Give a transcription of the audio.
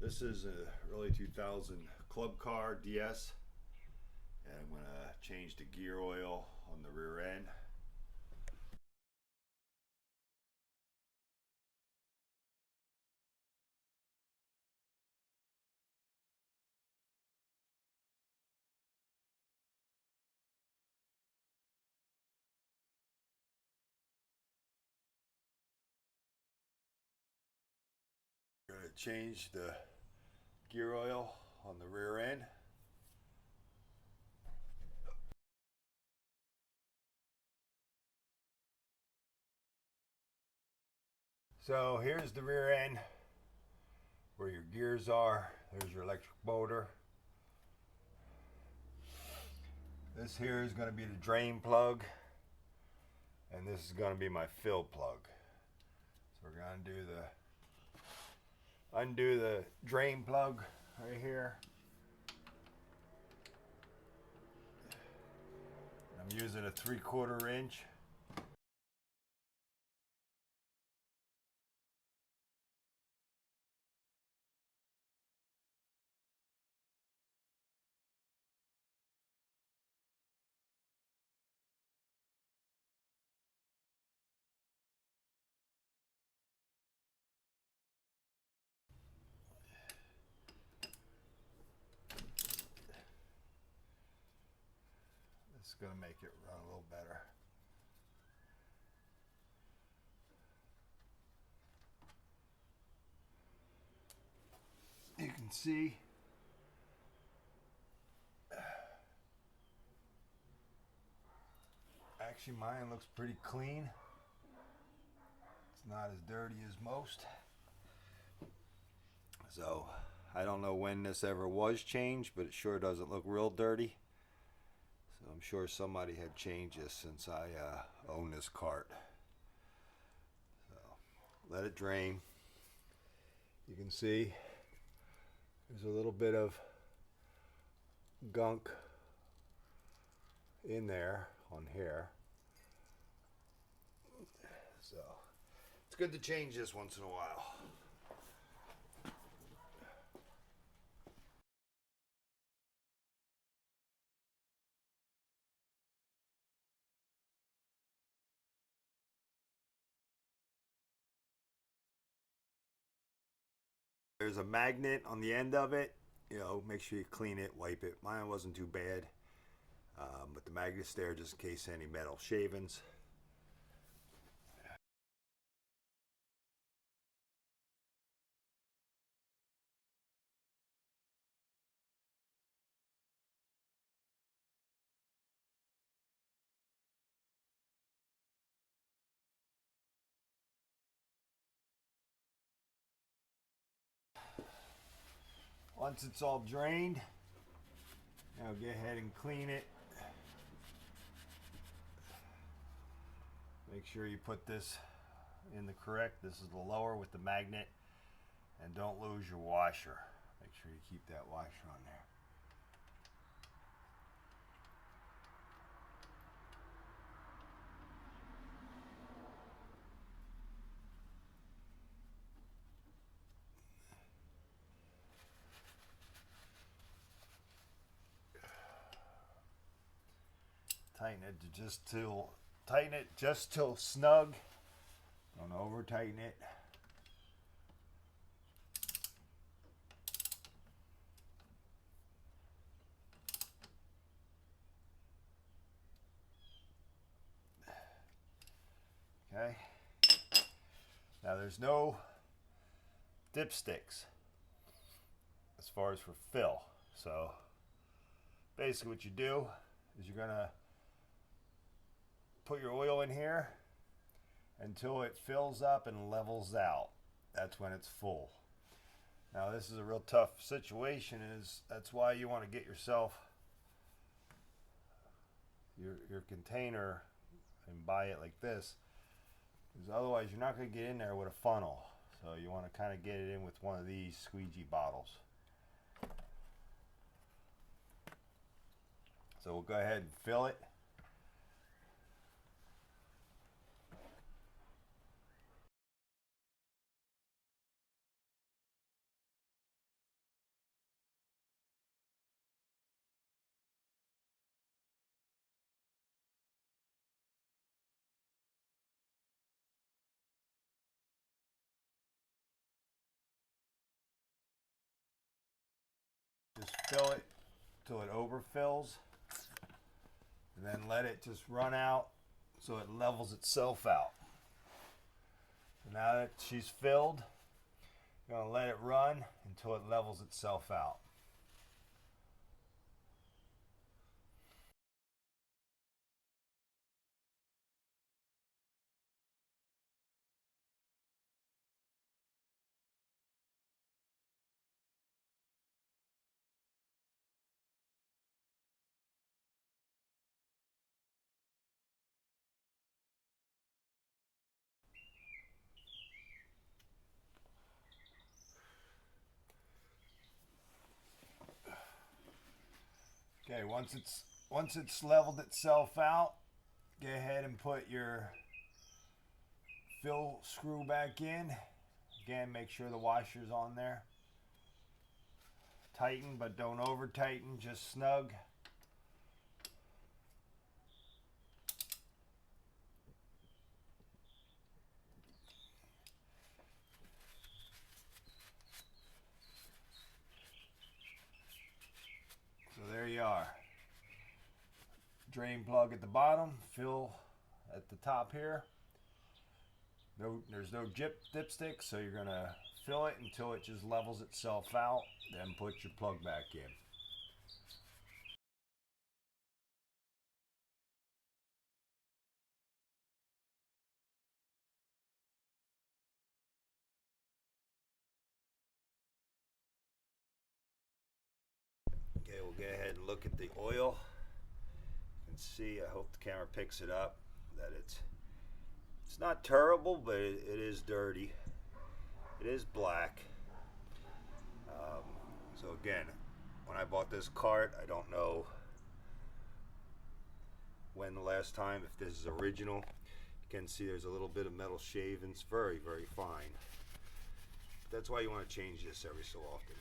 This is a early 2000 club car DS, and I'm going to change the gear oil on the rear end. I'm going to change the gear oil on the rear end. So here's the rear end where your gears are. There's your electric motor. This here is going to be the drain plug, and this is going to be my fill plug. So we're going to undo the drain plug right here. I'm using a 3/4 inch. This is going to make it run a little better. You can see actually mine looks pretty clean. It's not as dirty as most. So I don't know when this ever was changed, but it sure doesn't look real dirty. So I'm sure somebody had changed this since I own this cart. So let it drain. You can see there's a little bit of gunk in there on here. So it's good to change this once in a while. There's a magnet on the end of it. You know, make sure you clean it, wipe it. Mine wasn't too bad, but the magnet's there just in case any metal shavings. Once it's all drained, now go ahead and clean it. Make sure you put this in the correct. This is the lower with the magnet, and don't lose your washer. Make sure you keep that washer on there. Tighten it just till snug. Don't over tighten it. Okay. Now there's no dipsticks as far as for fill. So basically what you do is you're gonna put your oil in here until it fills up and levels out. That's when it's full. Now this is a real tough situation, that's why you want to get yourself your container and buy it like this, because otherwise you're not going to get in there with a funnel. So you want to kind of get it in with one of these squeegee bottles. So we'll go ahead and fill it. fill it till it overfills, and then let it just run out so it levels itself out. So now that she's filled, you're going to let it run until it levels itself out. Okay, once it's leveled itself out, go ahead and put your fill screw back in. Again, make sure the washer's on there. Tighten, but don't over tighten, just snug. So there you are. Drain plug at the bottom, fill at the top here. There's no dipstick, so you're gonna fill it until it just levels itself out, then put your plug back in. Okay, we'll go ahead and look at the oil. You can see, I hope the camera picks it up, that it's not terrible, but it is dirty. It is black. So again, when I bought this cart, I don't know when the last time, if this is original. You can see there's a little bit of metal shavings, very, very fine. That's why you want to change this every so often.